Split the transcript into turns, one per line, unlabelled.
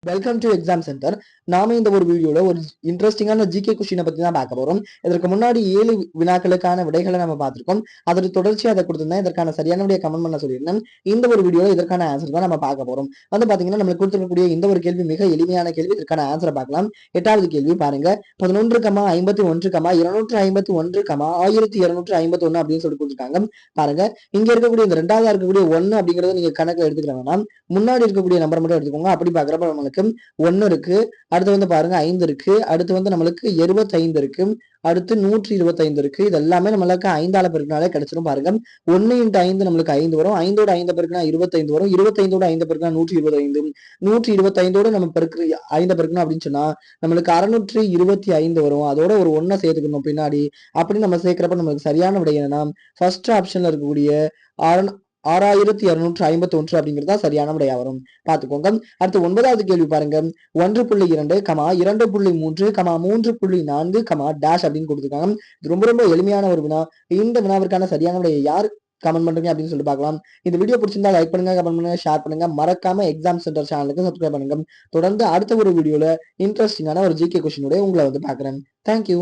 Welcome to exam centre. நாம இந்த ஒரு வீடியோல ஒரு இன்ட்ரெஸ்டிங்கான ஜிகே கொஸ்டினை பத்தி தான் பார்க்க போறோம். இதற்கு முன்னாடி 7 வினாக்களுக்கான விடைகளை நம்ம பார்த்திருக்கோம். அதற்கு தொடர்ச்சியா அதை கொடுத்திருந்தேன். இதற்கான சரியான விடையை கமெண்ட் பண்ண சொல்லியிருந்தேன். இந்த ஒரு வீடியோல இதற்கான ஆன்சர் தான் நம்ம பார்க்க போறோம். பாத்தீங்கன்னா நம்மளுக்கு கொடுத்திருக்கக்கூடிய இந்த ஒரு கேள்வி மிக எளிமையான கேள்வி. இதற்கான ஆன்சரை பார்க்கலாம். 8வது கேள்வி பாருங்க. 11,51, 251, 1251 அப்படின்னு சொல்லி கொடுத்துருக்காங்க. பாருங்க, இங்க இருக்கக்கூடிய இந்த 2வது இருக்கக்கூடிய 1 அப்படிங்கறத நீங்க கணக்குல எடுத்துக்கலாம். முன்னாடி இருக்கக்கூடிய நம்பர் மட்டும் எடுத்துக்கோங்க. அப்படி பாக்குறப்ப நம்மளுக்கு 1 இருக்கு, அடுத்து பாருங்க 5 இருக்கு, அடுத்து நம்மளுக்கு 75 இருக்கு, அடுத்து 125 இருக்கு. இது எல்லாமே நம்மளுக்கு 5ஆல பெருக்கினாலே கிடைச்சிரும். பாருங்க, 1 × 5 நம்மளுக்கு 5 வரும், 5ஓட 5 பெருக்கினா 25 வரும், 25ஓட 5 பெருக்கினா 125, 125ஓட நம்ம பெருக்கு 5 பெருக்கணும் அப்படின்னு சொன்னா நம்மளுக்கு 625 வரும். அதோட ஒரு 1 சேர்த்துக்கணும் பின்னாடி. அப்படி நம்ம சேர்க்கிறப்ப நம்மளுக்கு சரியான விடை என்னன்னா ஃபர்ஸ்ட் ஆப்ஷன்ல இருக்கக்கூடிய 6251 அப்படிங்கிறது தான் சரியான விடையா வரும். பார்த்துக்கோங்க. அடுத்து 9வது கேள்வி பாருங்க. 1.2, 2.3, 3.4, டேஷ் அப்படின்னு கொடுத்துருக்காங்க. இது ரொம்ப ரொம்ப எளிமையான ஒரு வினா. இந்த வினாவிற்கான சரியான விடையை யார் கமெண்ட் பண்றீங்க அப்படின்னு சொல்லிட்டு பார்க்கலாம். இந்த வீடியோ பிடிச்சிருந்தா லைக் பண்ணுங்க, கமெண்ட் பண்ணுங்க, ஷேர் பண்ணுங்க. மறக்காம எக்ஸாம் சென்டர் சேனலுக்கு சப்ஸ்கிரைப் பண்ணுங்க. தொடர்ந்து அடுத்த ஒரு வீடியோல இன்ட்ரெஸ்டிங்கான ஒரு ஜிகே கொஸ்டினோட உங்களை பாக்குறேன். தேங்க்யூ.